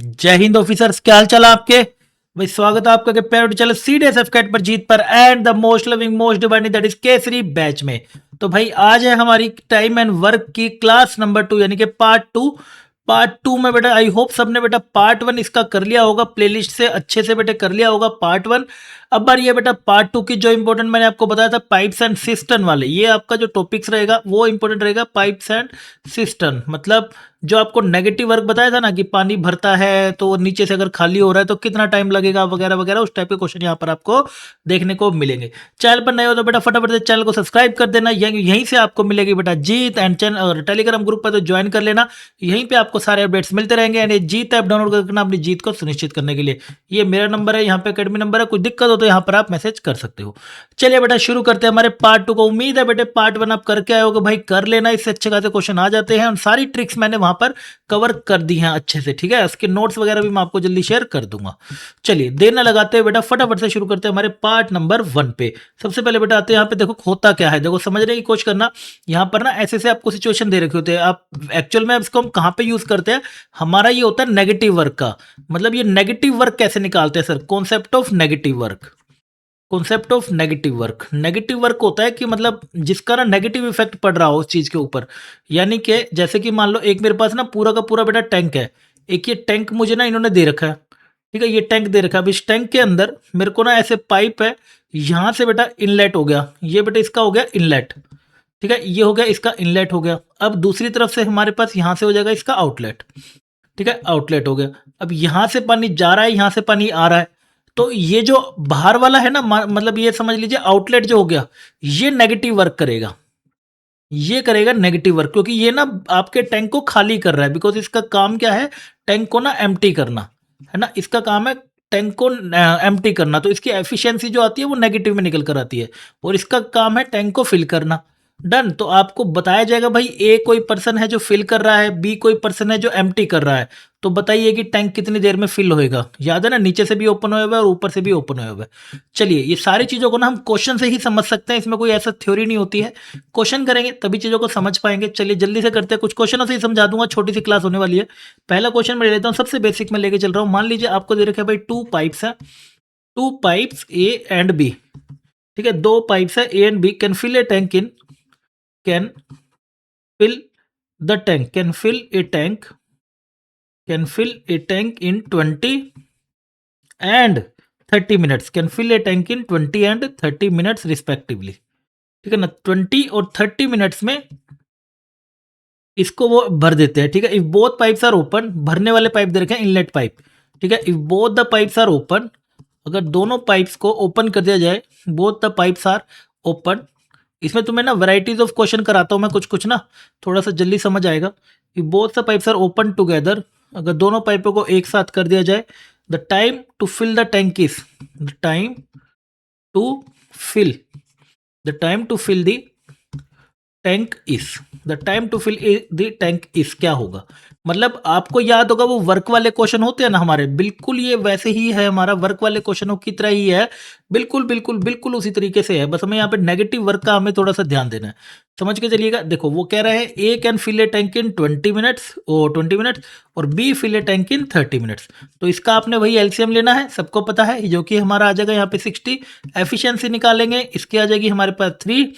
जय हिंद ऑफिसर्स, क्या हाल चाल है आपके भाई। स्वागत है आपका पैरोडी चैनल सीडीएसएफ कैट पर जीत पर and the most loving most demanding that is Kesari batch में। तो भाई आज है हमारी टाइम एंड वर्क की क्लास नंबर 2 यानी कि पार्ट 2 में बेटा आई होप सबने बेटा पार्ट 1 इसका कर लिया होगा, प्लेलिस्ट से अच्छे से बेटे कर लिया होगा पार्ट 1। अब बार ये बेटा पार्ट 2 की जो इंपॉर्टेंट मैंने आपको बताया था पाइप्स एंड सिस्टम वाले, ये आपका जो टॉपिक्स रहेगा वो इंपॉर्टेंट रहेगा। पाइप्स एंड सिस्टम मतलब जो आपको नेगेटिव वर्क बताया था ना कि पानी भरता है तो नीचे से अगर खाली हो रहा है तो कितना टाइम लगेगा वगैरह वगैरह, उस टाइप के क्वेश्चन यहाँ पर आपको देखने को मिलेंगे। चैनल पर नए हो तो बेटा फटाफट से चैनल को सब्सक्राइब कर देना, यहीं से आपको मिलेगी बेटा जीत एंड चैनल और टेलीग्राम ग्रुप पर तो ज्वाइन कर लेना, यहीं पे आपको सारे अपडेट्स मिलते रहेंगे। एंड ये जीत ऐप डाउनलोड करना अपनी जीत को सुनिश्चित करने के लिए, ये मेरा नंबर है, यहाँ पे अकेडमी नंबर है, कुछ दिक्कत हो तो यहाँ पर आप मैसेज कर सकते हो। चलिए बेटा शुरू करते हैं हमारे पार्ट 2 को। उम्मीद है बेटे पार्ट 1 आप करके आए होगे, भाई कर लेना, इससे अच्छे खासे क्वेश्चन आ जाते हैं और सारी ट्रिक्स मैंने वहां पर कवर कर दी हैं अच्छे से, ठीक है। इसके नोट्स वगैरह भी मैं आपको जल्दी शेयर कर दूंगा। चलिए देर न लगाते हुए बेटा फटाफट से शुरू करते हैं हमारे पार्ट नंबर 1 पे। सबसे पहले बेटा आते हैं यहाँ पे, देखो होता क्या है, देखो समझने की कोशिश करना। यहाँ पर ना ऐसे से आपको सिचुएशन दे रखे होते हैं, आप एक्चुअल में इसको हम कहाँ पे यूज करते हैं, हमारा ये होता है नेगेटिव वर्क का। मतलब ये नेगेटिव वर्क कैसे निकालते हैं sir, concept of negative work. Concept of negative work, negative work होता है कि मतलब जिसका ना नेगेटिव इफेक्ट पड़ रहा हो उस चीज के ऊपर। यानी कि जैसे कि मान लो एक मेरे पास ना पूरा का पूरा बेटा टैंक है, एक ये टैंक मुझे ना इन्होंने दे रखा है, ठीक है, ये टैंक दे रखा है। अब इस टैंक के अंदर मेरे को ना ऐसे पाइप है, यहाँ से बेटा इनलेट हो गया, ये बेटा इसका हो गया इनलेट, ठीक है, ये हो गया इसका इनलेट हो गया। अब दूसरी तरफ से हमारे पास यहाँ से हो जाएगा इसका आउटलेट, ठीक है, आउटलेट हो गया। अब यहाँ से पानी जा रहा है, यहाँ से पानी आ रहा है, तो ये जो बाहर वाला है ना, मतलब ये समझ लीजिए आउटलेट जो हो गया, ये नेगेटिव वर्क करेगा, ये करेगा नेगेटिव वर्क, क्योंकि ये ना आपके टैंक को खाली कर रहा है। बिकॉज इसका काम क्या है, टैंक को ना एम्प्टी करना है ना, इसका काम है टैंक को एम्प्टी करना, तो इसकी एफिशिएंसी जो आती है वो नेगेटिव में निकल कर आती है, और इसका काम है टैंक को फिल करना। डन। तो आपको बताया जाएगा भाई ए कोई पर्सन है जो फिल कर रहा है, बी कोई पर्सन है जो एम्प्टी कर रहा है, तो बताइए कि टैंक कितनी देर में फिल होएगा। याद है ना, नीचे से भी ओपन हुआ हुआ है और ऊपर से भी ओपन हुआ हुआ है। चलिए ये सारी चीजों को ना हम क्वेश्चन से ही समझ सकते हैं, इसमें कोई ऐसा थ्योरी नहीं होती है, क्वेश्चन करेंगे तभी चीजों को समझ पाएंगे। चलिए जल्दी से करते हैं, कुछ क्वेश्चनों से ही समझा दूंगा, छोटी सी क्लास होने वाली है। पहला क्वेश्चन मैं ले लेता हूँ, सबसे बेसिक में लेके चल रहा हूँ। मान लीजिए आपको दे रखा है भाई टू पाइप्स है, two pipes A and B, ठीक है, दो पाइप्स है A and B, can fill a tank in, can fill the tank, can fill a tank, can fill a tank in 20 and 30 minutes, can fill a tank in 20 and 30 minutes respectively, ठीक है ना। 20 और 30 minutes में इसको वो भर देते हैं, ठीक है। If both pipes are open, भरने वाले पाइप दे रखे हैं इनलेट पाइप, ठीक है। If both the pipes are open, अगर दोनों पाइप्स को ओपन कर दिया जाए, both the pipes are open, इसमें तुम्हें ना वैराइटीज ऑफ क्वेश्चन कराता हूं मैं कुछ कुछ ना, थोड़ा सा जल्दी समझ आएगा। If both the pipes are open together, अगर दोनों पाइपों को एक साथ कर दिया जाए, the time to fill the tank is, the time to fill, the time to fill the tank is, the time to fill the tank is क्या होगा। मतलब आपको याद होगा वो वर्क वाले क्वेश्चन होते हैं ना हमारे, बिल्कुल ये वैसे ही है, हमारा वर्क वाले क्वेश्चनों की तरह ही है, बिल्कुल बिल्कुल बिल्कुल उसी तरीके से है। बस हमें यहाँ पे नेगेटिव वर्क का हमें थोड़ा सा ध्यान देना है, समझ के चलिएगा। देखो वो कह रहा है A can fill a tank in 20 minutes और 20 मिनट्स और B fill a tank in 30 minutes, तो इसका आपने वही एलसीएम लेना है, सबको पता है, जो कि हमारा आ जाएगा यहाँ पे 60। एफिशिएंसी निकालेंगे, इसकी आ जाएगी हमारे पास 3,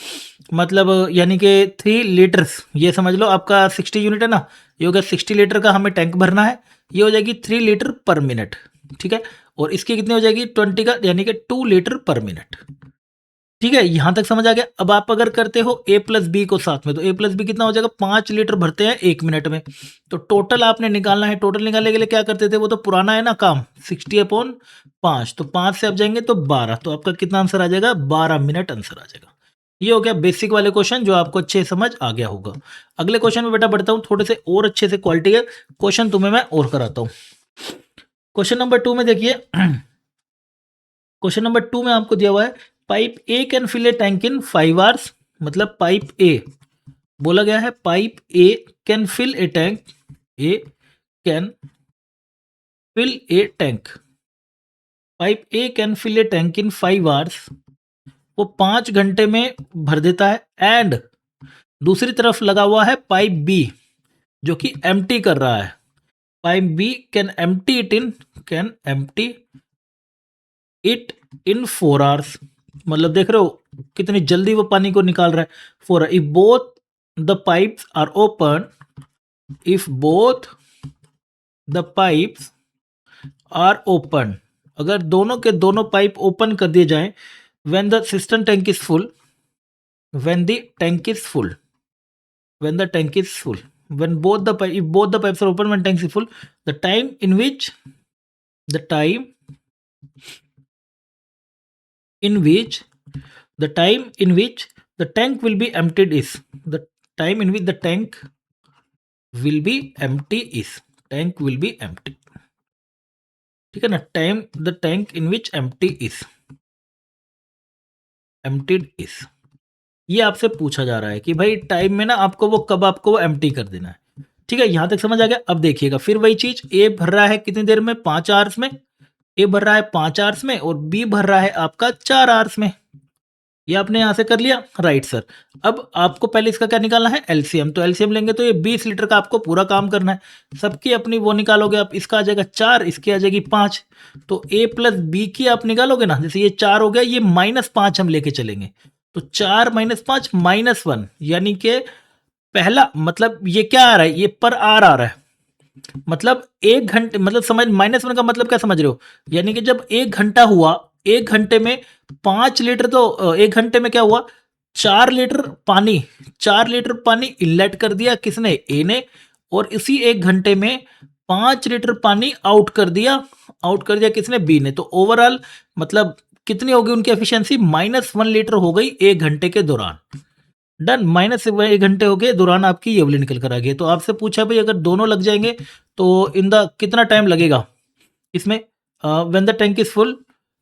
मतलब यानी कि 3 लीटर्स, ये समझ लो आपका 60 यूनिट है ना, ये हो गया 60 लीटर का हमें टैंक भरना है, ये हो जाएगी 3 लीटर पर मिनट, ठीक है। और इसकी कितनी हो जाएगी 20 का, यानी कि 2 लीटर पर मिनट, ठीक है। यहां तक समझ आ गया। अब आप अगर करते हो ए प्लस बी को साथ में, तो ए प्लस बी कितना हो जाएगा, 5 लीटर भरते हैं 1 मिनट में, तो टोटल आपने निकालना है। टोटल निकालने के लिए क्या करते थे, वो तो पुराना है ना काम, 60/5, तो 5 से आप जाएंगे तो 12, तो आपका कितना आंसर आ जाएगा, 12 मिनट आंसर आ जाएगा। ये हो गया बेसिक वाले क्वेश्चन जो आपको अच्छे समझ आ गया होगा। अगले क्वेश्चन में बेटा बढ़ता हूं, थोड़े से और अच्छे से क्वालिटी के क्वेश्चन तुम्हें मैं और कराता हूं। क्वेश्चन नंबर 2 में देखिए, क्वेश्चन नंबर 2 में आपको दिया हुआ है pipe A can fill a tank in 5 hours, मतलब पाइप ए बोला गया है, pipe A can fill a tank, A can fill a tank, pipe A can fill a tank in 5 hours, वो 5 घंटे में भर देता है। एंड दूसरी तरफ लगा हुआ है पाइप बी जो कि एम्प्टी कर रहा है, pipe B can empty it in 4 hours. मतलब देख रहे हो कितनी जल्दी वो पानी को निकाल रहा है। 4 if both the pipes are open, if both the pipes are open, अगर दोनों के दोनों पाइप ओपन कर दिए जाएं, when the system tank is full, when the tank is full, when the tank is full, when both the pipe, if both the pipes are open, when tank is full, the time in which the time in which the time in which the tank will be emptied is, the time in which the tank will be empty is, tank will be empty, ठीक है ना। Time the tank in which empty is, emptied is, ये आपसे पूछा जा रहा है कि भाई टाइम में ना आपको वो कब आपको वो एम्प्टी कर देना है। ठीक है, यहां तक समझ आ गया। अब देखिएगा फिर वही चीज, ए भर रहा है कितनी देर में, 5 आवर्स में, ए भर रहा है 5 आवर्स में और बी भर रहा है आपका 4 आवर्स में। ये आपने यहां से कर लिया, राइट सर। अब आपको पहले इसका क्या निकालना है, एलसीएम। तो एलसीएम लेंगे तो ये 20 लीटर का आपको पूरा काम करना है। सबकी अपनी वो निकालोगे आप, इसका आ जाएगा 4, इसकी आ जाएगी 5। तो ए प्लस बी की आप निकालोगे ना, जैसे ये 4 हो गया, ये -5 हम लेके चलेंगे। तो 4 - 5 -1, यानी कि पहला मतलब ये क्या आ रहा है, ये पर आर आ रहा है। मतलब 1 घंटे, मतलब समझ -1 का मतलब क्या समझ रहे हो, यानी कि जब 1 घंटा हुआ, 1 घंटे में 5 लीटर, तो 1 घंटे में क्या हुआ, 4 लीटर पानी, 4 लीटर पानी इनलेट कर दिया किसने, ए ने, और इसी 1 घंटे में 5 लीटर पानी आउट कर दिया किसने, बी ने। तो ओवरऑल मतलब कितनी होगी उनकी एफिशिएंसी, -1 लीटर हो गई 1 घंटे के दौरान। डन, -1 घंटे हो गए दौरान आपकी ये वाली निकल कर आ गई। तो आपसे पूछा भाई अगर दोनों लग जाएंगे तो इन द कितना टाइम लगेगा इसमें, when the tank is full,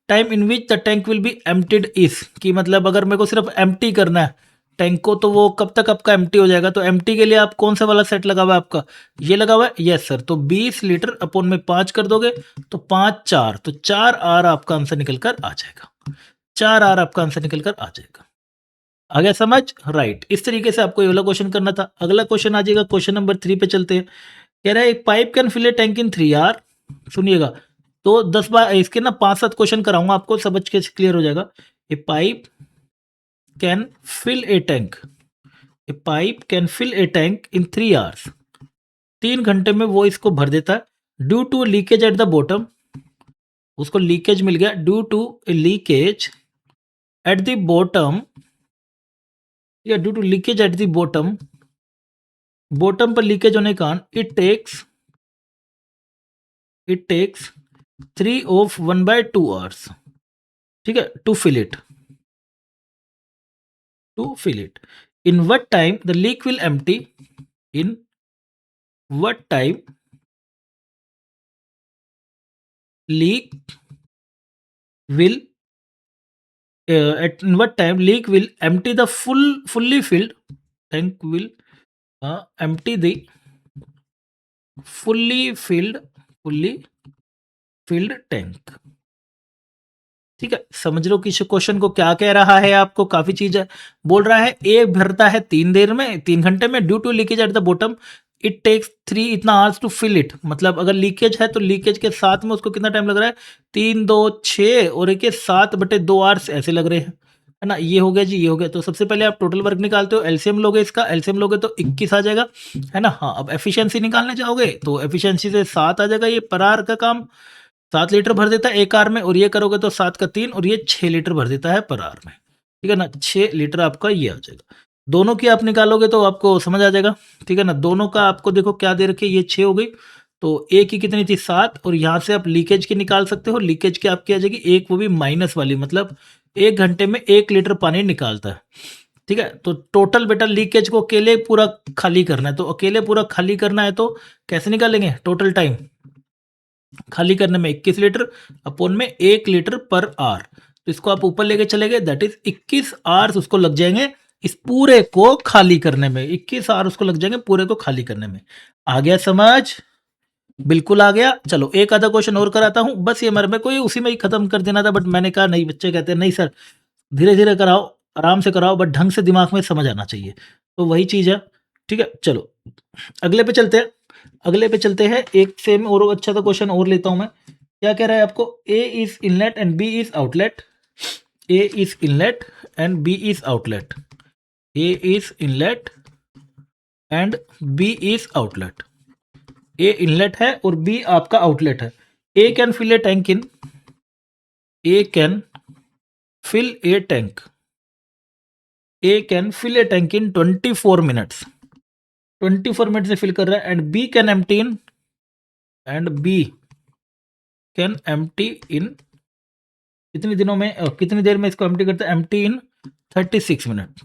time in which the tank will be emptied is, कि मतलब अगर मेरे को सिर्फ एम्प्टी करना है टैंक को, तो वो कब तक आपका एम्प्टी हो जाएगा। तो एम्प्टी के लिए आप कौन सा वाला सेट लगा हुआ है आपका, ये लगा हुआ है, यस सर। तो 20 लीटर अपॉन में 5 कर दोगे तो 5 4, तो 4 आर आपका आंसर निकल कर आ जाएगा, 4 आर आपका आंसर निकल कर आ जाएगा। आ गया समझ, राइट। इस तरीके से आपको ये वाला क्वेश्चन करना था। अगला क्वेश्चन आ जाएगा, क्वेश्चन नंबर 3 पे चलते हैं। कह रहा है एक pipe can fill a tank in 3 hour. सुनिएगा, तो 10 बार इसके ना 5-7 क्वेश्चन कराऊंगा आपको, समझ के क्लियर हो जाएगा। A pipe can fill a tank, a pipe can fill a tank in 3 hours, 3 घंटे में वो इसको भर देता है। Due to leakage at the bottom, उसको लीकेज मिल गया, due to leakage at the bottom, या due to leakage at the bottom, bottom पर लीकेज होने के कारण इट टेक्स 3 of 1/2 hours, ठीक है, to fill it, in what time the leak will empty, in what time leak will in what time leak will empty the fully filled tank, will empty the fully filled tank। ठीक है, समझ लो कि question को क्या कह रहा है आपको, काफी चीज है। बोल रहा है ए भरता है 3 घंटे में, due to leakage at the bottom it takes 3 इतना आवर्स टू फिल इट। मतलब अगर लीकेज है तो लीकेज के साथ में उसको कितना टाइम लग रहा है, 3 2 6 और एक 7/2 आवर्स ऐसे लग रहे हैं, है ना। ये हो गया जी, ये हो गया। तो सबसे पहले आप टोटल वर्क निकालते हो, एलसीएम लोगे, इसका एलसीएम लोगे तो 21 आ जाएगा, है ना। हाँ, अब एफिशिएंसी निकालने जाओगे तो एफिशिएंसी से 7 आ जाएगा। ये पर आवर का काम 7 लीटर भर देता है 1 आवर में, और ये करोगे तो 7 का 3 और ये 6 लीटर भर देता है पर आवर में, ठीक है ना। 6 लीटर आपका ये आ जाएगा। दोनों की आप निकालोगे तो आपको समझ आ जाएगा, ठीक है ना। दोनों का आपको देखो क्या दे रखे, ये 6 हो गई, तो एक की कितनी थी 7, और यहाँ से आप लीकेज की निकाल सकते हो। लीकेज की आपकी आ जाएगी एक, वो भी माइनस वाली, मतलब 1 घंटे में 1 लीटर पानी निकालता है, ठीक है। तो टोटल बेटा लीकेज को अकेले पूरा खाली करना है, तो अकेले पूरा खाली करना है तो कैसे निकालेंगे, टोटल टाइम खाली करने में 21 लीटर अपॉन में 1 लीटर पर आवर। तो इसको आप ऊपर लेके चले गए, दैट इज 21 आवर्स उसको लग जाएंगे इस पूरे को खाली करने में, 21 आवर उसको लग जाएंगे पूरे को खाली करने में। आ गया समझ, बिल्कुल आ गया। चलो एक आधा क्वेश्चन और कराता हूं, बस ये मेरे को उसी में ही खत्म कर देना था, बट मैंने कहा नहीं, बच्चे कहते हैं नहीं सर धीरे धीरे कराओ, आराम से कराओ, बट ढंग से दिमाग में समझ आना चाहिए। तो वही चीज है, ठीक है। चलो अगले पे चलते हैं। अगले पे चलते हैं, एक सेम और अच्छा सा क्वेश्चन और लेता हूं मैं। क्या कह रहा है आपको, A is inlet and B is outlet. A is inlet and B is outlet. A is inlet and B is outlet. A inlet है और बी आपका आउटलेट है। A can fill a tank in, A can fill a tank, A can fill a tank in 24 minutes, 24 minute से fill कर रहा है। And B can empty in, and B can empty in कितने दिनों में, कितनी देर में इसको एम्प्टी करता है, एम्प्टी इन 36 मिनट।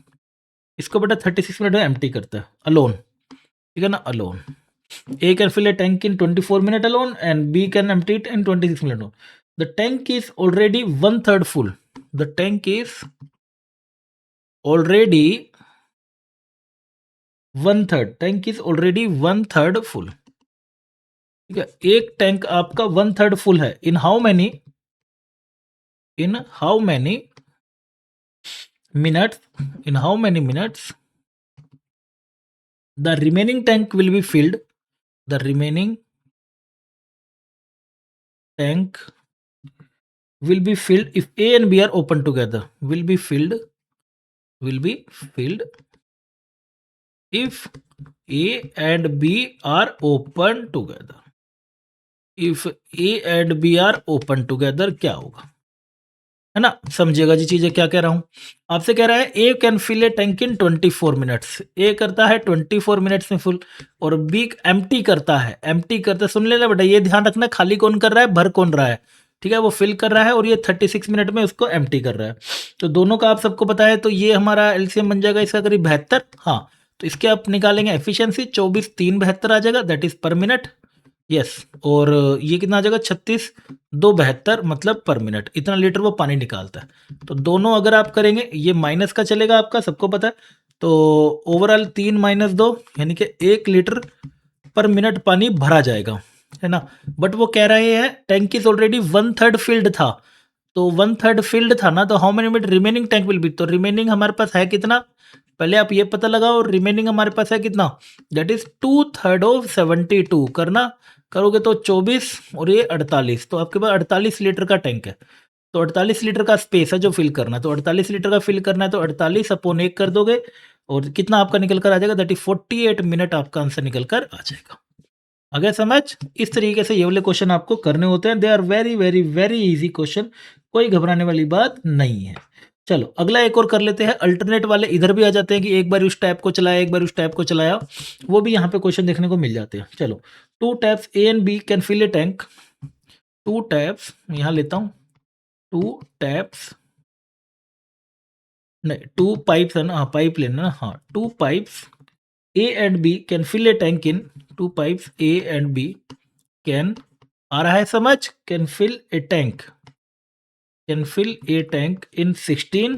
इसको बेटा 36 मिनट में एम्प्टी करता है अलोन, ठीक है ना, alone. A can fill a tank in 24 minutes alone and B can empty it in 26 minutes alone. The tank is already 1/3 full. The tank is already 1/3. Tank is already 1/3 full. ठीक है, एक tank आपका 1/3 full है। In how many, in how many minutes, in how many minutes the remaining tank will be filled, the remaining tank will be filled if A and B are open together, will be filled if A and B are open together, if A and B are open together क्या होगा, है ना, समझिएगा जी चीजें क्या कह रहा हूं। आपसे कह रहा है A can fill a tank in 24 minutes, A करता है 24 मिनट्स में फुल, और बी एम्प्टी करता है, एम्प्टी करता, सुन लेना बेटा, ये ध्यान रखना, खाली कौन कर रहा है, भर कौन रहा है, ठीक है, वो फिल कर रहा है और ये 36 मिनट में उसको एम्प्टी कर रहा है। तो दोनों का आप सबको पता है, तो ये हमारा एलसीएम बन जाएगा इसका करीब 72। हाँ, तो इसके आप निकालेंगे एफिशिएंसी, 24 3 72 आ जाएगा, दैट इज पर मिनट। यस, और ये कितना आ जाएगा, 36 2 72, मतलब पर मिनट इतना लीटर वो पानी निकालता है। तो दोनों अगर आप करेंगे, ये माइनस का चलेगा आपका, सबको पता है, तो ओवरऑल 3 - 2 यानी कि 1 लीटर पर मिनट पानी भरा जाएगा, है ना। बट वो कह रहे हैं टैंक इज ऑलरेडी 1/3 फिल्ड था, तो 1/3 फिल्ड था ना, तो how many minute remaining tank will be, तो रिमेनिंग हमारे पास है कितना, पहले आप ये पता लगाओ, रिमेनिंग हमारे पास है कितना, दैट इज 2/3 ऑफ 72 करना, करोगे तो 24 और ये 48, तो आपके पास 48 लीटर का टैंक है। तो 48 लीटर का स्पेस है जो फिल करना है, तो 48 लीटर का फिल करना है, तो 48/1 कर दोगे और कितना आपका निकल कर आ जाएगा, दैट इज 48 मिनट आपका आंसर निकल कर आ जाएगा। अगर समझ, इस तरीके से ये वाले क्वेश्चन आपको करने होते हैं। They are very very very easy question, कोई घबराने वाली बात नहीं है। चलो अगला एक और कर लेते हैं। अल्टरनेट वाले इधर भी आ जाते हैं कि एक बार उस टैप को चलाया, एक बार उस टैप को चलाया, वो भी यहाँ पे क्वेश्चन देखने को मिल जाते हैं। चलो, 2 taps A and B can fill a tank, 2 taps यहाँ लेता हूँ, 2 टैप्स नहीं, 2 पाइप्स है ना, हाँ पाइप लेना ना, हाँ 2 pipes A and B can fill a tank in, 2 pipes A and B can, आ रहा है समझ, can fill a tank, can fill a tank in 16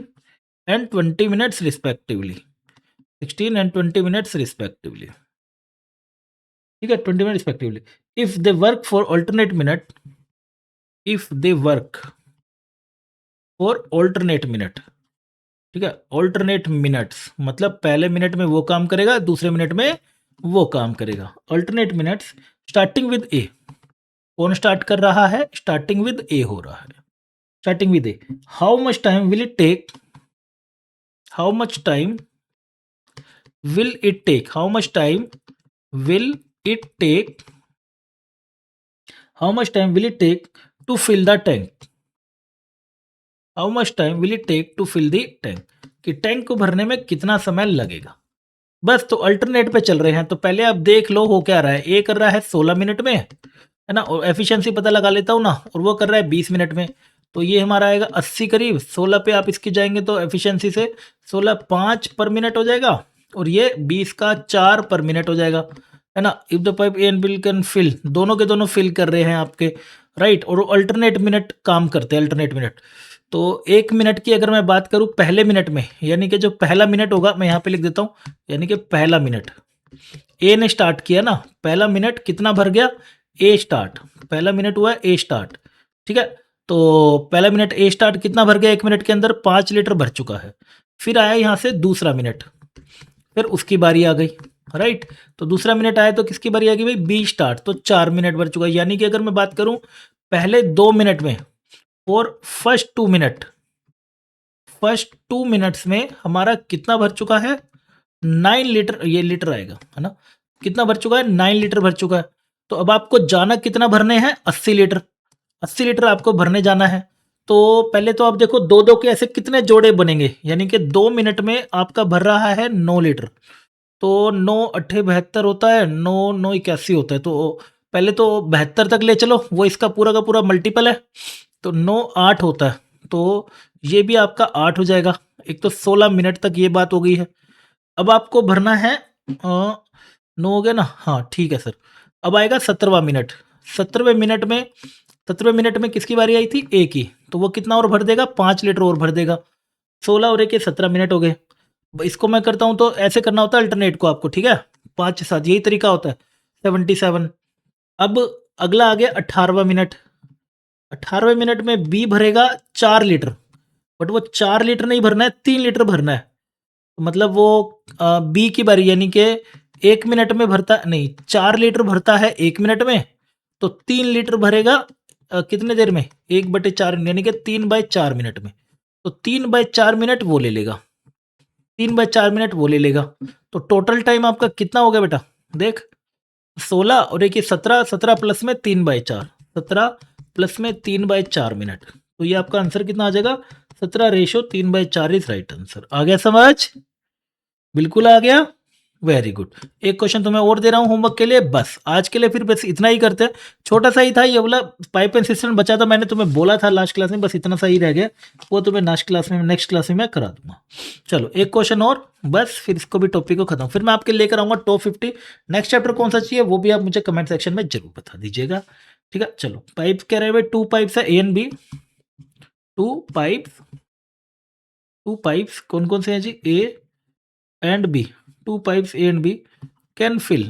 and 20 minutes respectively, 16 and 20 minutes respectively, ठीक है, 20 minutes respectively. If they work for alternate minute, if they work for alternate minute, ठीक है, alternate minutes मतलब पहले minute में वो काम करेगा, दूसरे मिनट में वो काम करेगा। ऑल्टरनेट मिनट्स स्टार्टिंग विद ए, कौन स्टार्ट कर रहा है, स्टार्टिंग विद ए हो रहा है, starting with A. How much time will it take, how much time will it take, how much time will it take, how much time will it take to fill the tank, how much time will it take to fill the tank, कि tank को भरने में कितना समय लगेगा। बस, तो alternate पे चल रहे हैं, तो पहले आप देख लो हो क्या रहा है, ए कर रहा है 16 मिनट में, है ना, और एफिशिएंसी पता लगा लेता हूँ ना, और वो कर रहा है 20 मिनट में, तो ये हमारा आएगा 80 करीब, 16 पे आप इसकी जाएंगे तो एफिशिएंसी से 16 5 पर मिनट हो जाएगा, और ये 20 का 4 पर मिनट हो जाएगा, है ना। If the pipe A and B can fill, दोनों के दोनों फिल कर रहे हैं आपके, राइट, और अल्टरनेट मिनट काम करते हैं, अल्टरनेट मिनट। तो 1 मिनट की अगर मैं बात करूं पहले मिनट में, यानी कि जो पहला मिनट होगा, मैं यहाँ पे लिख देता हूँ, यानी कि पहला मिनट ए ने स्टार्ट किया ना, पहला मिनट कितना भर गया, ए स्टार्ट, पहला मिनट हुआ ए स्टार्ट, ठीक है। तो पहला मिनट ए स्टार्ट कितना भर गया, 1 मिनट के अंदर 5 लीटर भर चुका है। फिर आया यहाँ से दूसरा मिनट, फिर उसकी बारी आ गई, राइट। तो दूसरा मिनट आया तो किसकी बारी आ गई भाई, बी स्टार्ट, तो 4 मिनट भर चुका है। यानी कि अगर मैं बात करूं पहले 2 मिनट में और फर्स्ट 2 मिनट्स में हमारा कितना भर चुका है, 9 लीटर, ये लीटर आएगा है ना, कितना भर चुका है, 9 लीटर भर चुका है। तो अब आपको जाना कितना भरने हैं, 80 लीटर, 80 लीटर आपको भरने जाना है। तो पहले तो आप देखो दो दो के ऐसे कितने जोड़े बनेंगे, यानी कि 2 मिनट में आपका भर रहा है 9 लीटर। तो 9 अट्ठे 72 होता है, 9 9 81 होता है। तो पहले तो 72 तक ले चलो, वो इसका पूरा का पूरा मल्टीपल है। तो 9 8 होता है, तो ये भी आपका 8 हो जाएगा। एक तो 16 मिनट तक ये बात हो गई है। अब आपको भरना है 9 हो गया ना, हाँ ठीक है सर। अब आएगा 17वां मिनट। 17वें मिनट में 17वें मिनट में किसकी बारी आई थी, ए की। तो वो कितना और भर देगा, 5 लीटर और भर देगा। 16 और 1 के 17 मिनट हो गए। इसको मैं करता हूँ तो ऐसे करना होता है अल्टरनेट को आपको, ठीक है, 5 7, यही तरीका होता है, 77। अब अगला आ गया 18वां मिनट। 18वें मिनट में बी भरेगा 4 लीटर, बट वो 4 लीटर नहीं भरना है, 3 लीटर भरना है। मतलब वो बी की बारी, यानी कि 1 मिनट में भरता नहीं, 4 लीटर भरता है 1 मिनट में, तो 3 लीटर भरेगा कितने देर में, 1/4, यानी कि 3/4 मिनट में। तो 3/4 मिनट वो ले लेगा, 3/4 मिनट वो ले लेगा। तो टोटल टाइम आपका कितना हो गया बेटा, देख 16 और एक 17, 17 प्लस में 3/4, 17 प्लस में 3/4 मिनट। तो ये आपका आंसर कितना आ जाएगा, 17/3/4 इज राइट आंसर। आ गया समझ, बिल्कुल आ गया, वेरी गुड। एक क्वेश्चन तुम्हें और दे रहा हूं होमवर्क के लिए, बस आज के लिए फिर बस इतना ही करते हैं। छोटा सा ही था ये वाला, पाइप एंड सिस्टम बचा था, मैंने तुम्हें बोला था लास्ट क्लास में, बस इतना सा ही रह गया, वो तुम्हें नेक्स्ट क्लास में मैं करा दूंगा। चलो एक क्वेश्चन और, बस फिर इसको भी टॉपिक को खत्म, फिर मैं आपके लेकर आऊंगा टॉप 50। नेक्स्ट चैप्टर कौन सा चाहिए वो भी आप मुझे कमेंट सेक्शन में जरूर बता दीजिएगा, ठीक है। चलो पाइप कह रहे हैं, 2 पाइप्स है A and B, 2 pipes, 2 pipes कौन कौन से हैं जी, ए and B, 2 pipes A and B can fill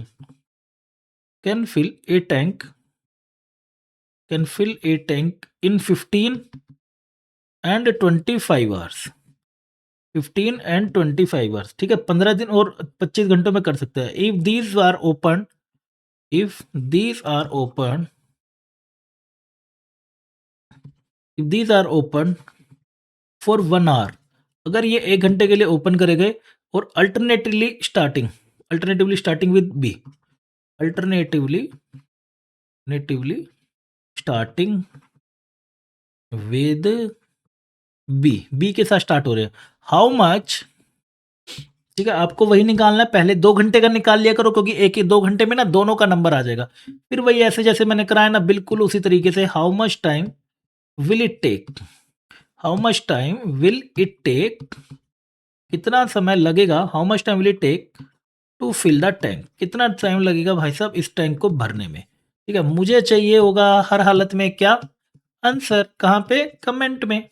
a tank, can fill a tank in 15 and 25 hours, 15 and 25 hours, ठीक है, 15 दिन और 25 घंटों में कर सकते हैं। if these are open, if these are open, if these are open for 1 hour, अगर ये 1 घंटे के लिए ओपन करे गए और alternatively starting with B, alternatively starting with B के साथ स्टार्ट हो रहे हैं, हाउ मच, ठीक है, आपको वही निकालना है। पहले 2 घंटे का निकाल लिया करो, क्योंकि एक ही 2 घंटे में ना दोनों का नंबर आ जाएगा। फिर वही ऐसे जैसे मैंने कराया ना, बिल्कुल उसी तरीके से, how much time will it take, how much time will it take, कितना समय लगेगा, how much time will it take to fill the tank, कितना टाइम लगेगा भाई साहब इस टैंक को भरने में, ठीक है। मुझे चाहिए होगा हर हालत में क्या, आंसर। कहाँ पे, कमेंट में।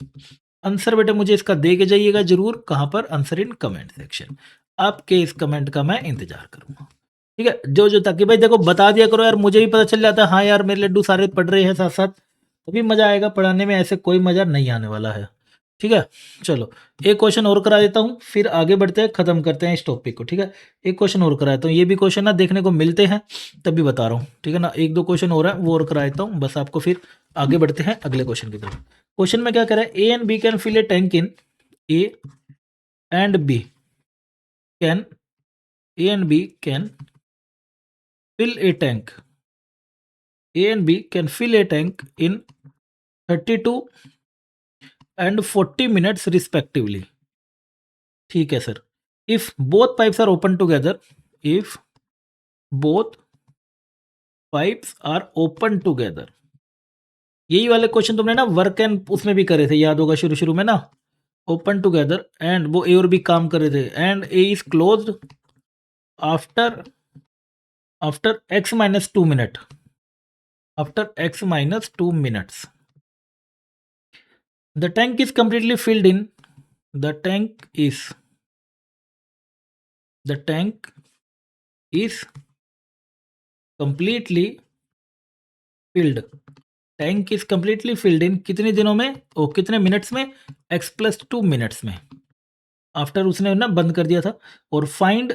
आंसर बेटे मुझे इसका दे के जाइएगा जरूर, कहाँ पर, आंसर इन कमेंट सेक्शन। आपके इस कमेंट का मैं इंतजार करूंगा, ठीक है। जो जो, ताकि भाई देखो बता दिया करो यार, मुझे भी पता चल जाता है, हाँ यार मेरे लड्डू सारे पढ़ रहे हैं साथ साथ, तभी मजा आएगा पढ़ाने में, ऐसे कोई मजा नहीं आने वाला है, ठीक है। चलो एक क्वेश्चन और करा देता हूँ, फिर आगे बढ़ते हैं, खत्म करते हैं इस टॉपिक को, ठीक है। एक क्वेश्चन और करा देता हूँ, ये भी क्वेश्चन ना देखने को मिलते हैं तभी बता रहा हूँ, ठीक है ना। 1 2 क्वेश्चन और है, वो और करा देता हूँ बस आपको, फिर आगे बढ़ते हैं अगले क्वेश्चन की तरफ। क्वेश्चन में क्या कह रहा है, A and B can fill a tank in, A and B can, A and B can fill a tank, A and B can fill a tank in 32 and 40 minutes respectively, ठीक है sir. if both pipes are open together, if both pipes are open together, यही वाले question तुमने ना work and उसमें भी करे थे, याद होगा शुरू शुरू में ना, ओपन टुगेदर, एंड वो ए और बी काम कर रहे थे, and A is closed after after x minus 2 minute, after x minus 2 minutes, the tank is completely filled in, the tank is completely filled, tank is completely filled in कितने दिनों में, ओ कितने मिनट्स में, x plus 2 minutes में, after उसने ना बंद कर दिया था। और फाइंड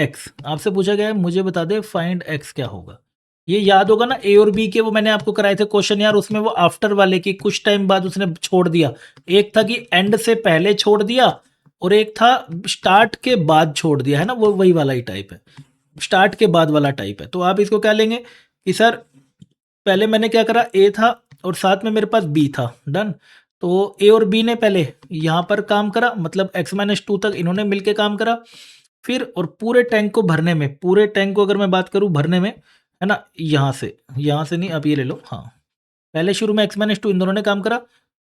एक्स आपसे पूछा गया है, मुझे बता दे फाइंड एक्स क्या होगा। ये याद होगा ना, ए और बी के वो मैंने आपको कराए थे क्वेश्चन यार, उसमें वो आफ्टर वाले की कुछ टाइम बाद उसने छोड़ दिया। एक था कि एंड से पहले छोड़ दिया और एक था स्टार्ट के बाद छोड़ दिया, है ना, वो वही वाला ही टाइप है, स्टार्ट के बाद वाला टाइप है। तो आप इसको क्या लेंगे कि सर पहले मैंने क्या करा, ए था और साथ में मेरे पास बी था, डन। तो ए और बी ने पहले यहाँ पर काम करा, मतलब x-2 तक इन्होंने मिलके काम करा। फिर और पूरे टैंक को भरने में, पूरे टैंक को अगर मैं बात करूँ भरने में, है ना, यहाँ से नहीं, आप ये ले लो, हाँ, पहले शुरू में x-2 इन दोनों ने काम करा।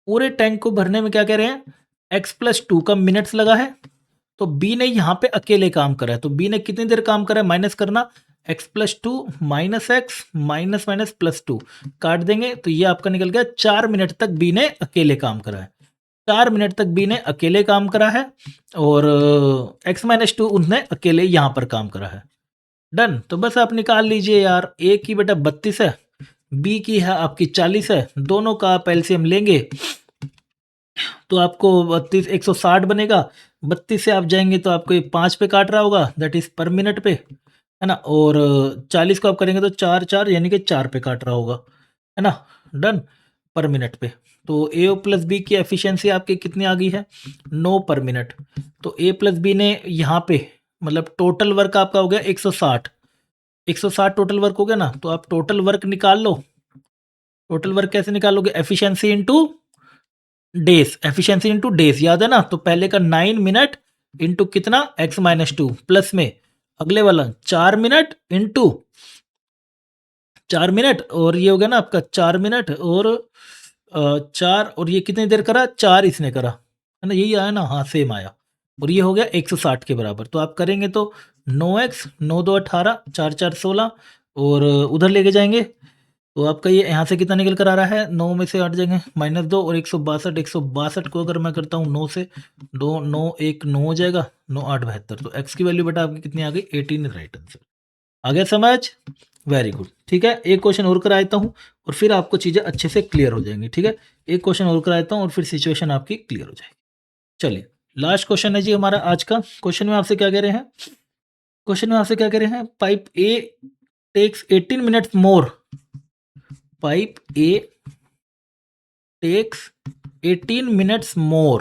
पूरे टैंक को भरने में क्या कह रहे हैं, x+2 का मिनट्स लगा है। तो बी ने यहाँ पे अकेले काम करा है, तो बी ने कितनी देर काम करा है माइनस करना, x+2 minus x minus minus plus 2 काट देंगे, तो ये आपका निकल गया 4 मिनट तक बी ने अकेले काम करा है। 4 मिनट तक बी ने अकेले काम करा है और x-2 उसने अकेले यहाँ पर काम करा है, डन। तो बस आप निकाल लीजिए यार, ए की बेटा 32 है, बी की है आपकी 40 है, दोनों का आप एलसीएम लेंगे तो आपको 32 160 बनेगा। 32 से आप जाएंगे तो आपको ये 5 पे काट रहा होगा, दैट इज पर मिनट पे, है ना, और 40 को आप करेंगे तो 4 यानी कि 4 पे काट रहा होगा, है ना, डन, पर मिनट पे। तो ए प्लस बी की एफिशिएंसी आपकी कितनी आ गई है, 9 पर मिनट। तो ए प्लस बी ने यहाँ पे मतलब टोटल वर्क आपका हो गया 160, 160 टोटल वर्क हो गया ना। तो आप टोटल वर्क निकाल लो, टोटल वर्क कैसे निकालोगे, efficiency into days, efficiency into days याद है ना। तो पहले का 9 मिनट इनटू कितना x-2 प्लस में अगले वाला 4 मिनट इनटू 4 मिनट, और ये हो गया ना आपका 4 मिनट और 4, और ये कितनी देर करा, 4 इसने करा, है ना, यही आया ना, हाँ सेम आया, और ये हो गया 160 के बराबर। तो आप करेंगे तो 9x 9 2 18 4 4 16 और उधर लेके जाएंगे तो आपका ये यहाँ से कितना निकल कर आ रहा है, 9 में से 8 जाएंगे -2 और 162, 162 को अगर मैं करता हूँ 9 से 2 9 1 9 हो जाएगा, 9 8 72। तो x की वैल्यू बेटा आपकी कितनी आ गई, 18 राइट आंसर। आ गया समझ, वेरी गुड, ठीक है। एक क्वेश्चन और कराता हूँ और फिर आपको चीज़ें अच्छे से क्लियर हो जाएंगी, ठीक है। एक क्वेश्चन और कराता हूँ और फिर सिचुएशन आपकी क्लियर हो जाएगी। चलिए लास्ट क्वेश्चन है जी हमारा आज का। क्वेश्चन में आपसे क्या कह रहे हैं, क्वेश्चन में आपसे क्या कह रहे हैं, pipe A takes 18 minutes more, पाइप A takes 18 minutes more,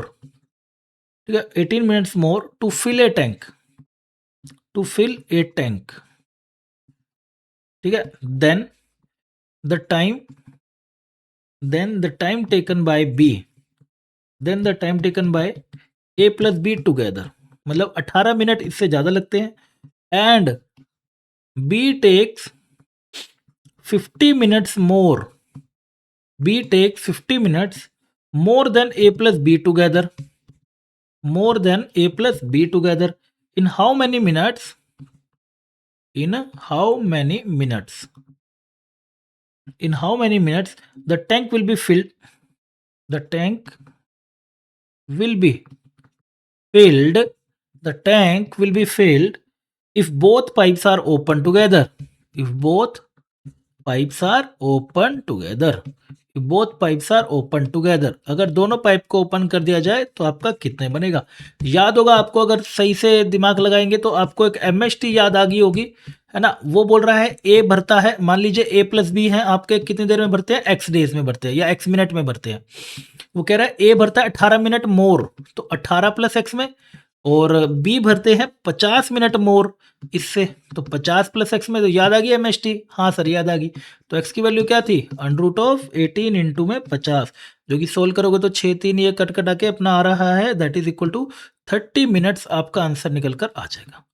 ठीक है, 18 minutes more to fill a tank, to fill a tank, ठीक है। the time then the time taken by B, then the time taken by A plus B together, मतलब 18 minute इससे ज्यादा लगते हैं, and B takes 50 minutes more, B takes 50 minutes more than A plus B together, more than A plus B together. In how many minutes? In how many minutes? In how many minutes the tank will be filled? The tank will be filled. The tank will be filled if both pipes are open together. If both pipes are open together. Both pipes are open together, अगर दोनों pipe को open कर दिया जाए तो आपका कितने बनेगा। याद होगा आपको, अगर सही से दिमाग लगाएंगे तो आपको एक एमएसटी याद आ गई होगी, है ना। वो बोल रहा है ए भरता है, मान लीजिए ए प्लस बी है आपके, कितनी देर में भरते हैं, एक्स डेज में भरते हैं या एक्स मिनट में भरते हैं। वो कह रहा है ए भरता है 18 मिनट मोर, तो 18 प्लस एक्स में, और बी भरते हैं 50 मिनट मोर इससे, तो 50 प्लस एक्स में। तो याद आ गई एमएसटी, हाँ सर याद आ गई। तो एक्स की वैल्यू क्या थी, √18 इंटू में 50, जो कि सोल्व करोगे तो 6 3 ये कट कटा के अपना आ रहा है, that is equal to 30 minutes आपका आंसर निकल कर आ जाएगा।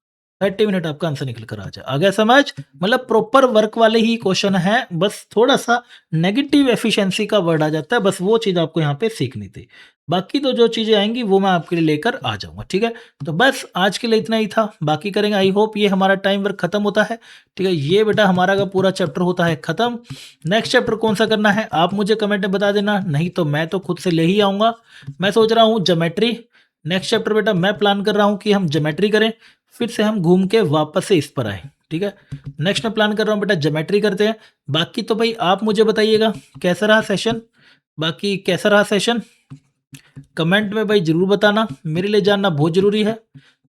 30 मिनट आपका आंसर निकल कर आ जाए। आ गया समझ, मतलब प्रॉपर वर्क वाले ही क्वेश्चन है, बस थोड़ा सा नेगेटिव एफिशिएंसी का वर्ड आ जाता है, बस वो चीज़ आपको यहाँ पे सीखनी थी। बाकी तो जो चीज़ें आएंगी वो मैं आपके लिए लेकर आ जाऊंगा, ठीक है। तो बस आज के लिए इतना ही था, बाकी करेंगे। आई होप ये हमारा टाइम वर्क खत्म होता है, ठीक है। ये बेटा हमारा का पूरा चैप्टर होता है खत्म। नेक्स्ट चैप्टर कौन सा करना है आप मुझे कमेंट में बता देना, नहीं तो मैं तो खुद से ले ही आऊँगा। मैं सोच रहा हूँ ज्योमेट्री, नेक्स्ट चैप्टर बेटा मैं प्लान कर रहा हूँ कि हम ज्योमेट्री करें, फिर से हम घूम के वापस से इस पर आए, ठीक है। नेक्स्ट मैं प्लान कर रहा हूँ बेटा ज्योमेट्री करते हैं। बाकी तो भाई आप मुझे बताइएगा कैसा रहा सेशन, बाकी कैसा रहा सेशन कमेंट में भाई जरूर बताना, मेरे लिए जानना बहुत जरूरी है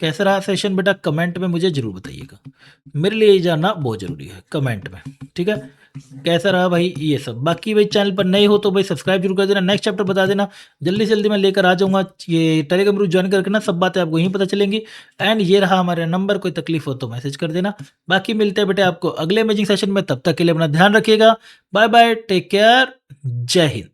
कैसा रहा सेशन बेटा कमेंट में मुझे जरूर बताइएगा, मेरे लिए ये जानना बहुत जरूरी है कमेंट में, ठीक है। कैसा रहा भाई ये सब। बाकी भाई चैनल पर नए हो तो भाई सब्सक्राइब जरूर कर देना, नेक्स्ट चैप्टर बता देना, जल्दी से जल्दी मैं लेकर आ जाऊंगा। ये टेलीग्राम ग्रुप ज्वाइन करके ना सब बातें आपको यहीं पता चलेंगी। एंड ये रहा हमारा नंबर, कोई तकलीफ हो तो मैसेज कर देना। बाकी मिलते हैं बेटे आपको अगले अमेजिंग सेशन में, तब तक के लिए अपना ध्यान रखिएगा। बाय बाय, टेक केयर, जय हिंद।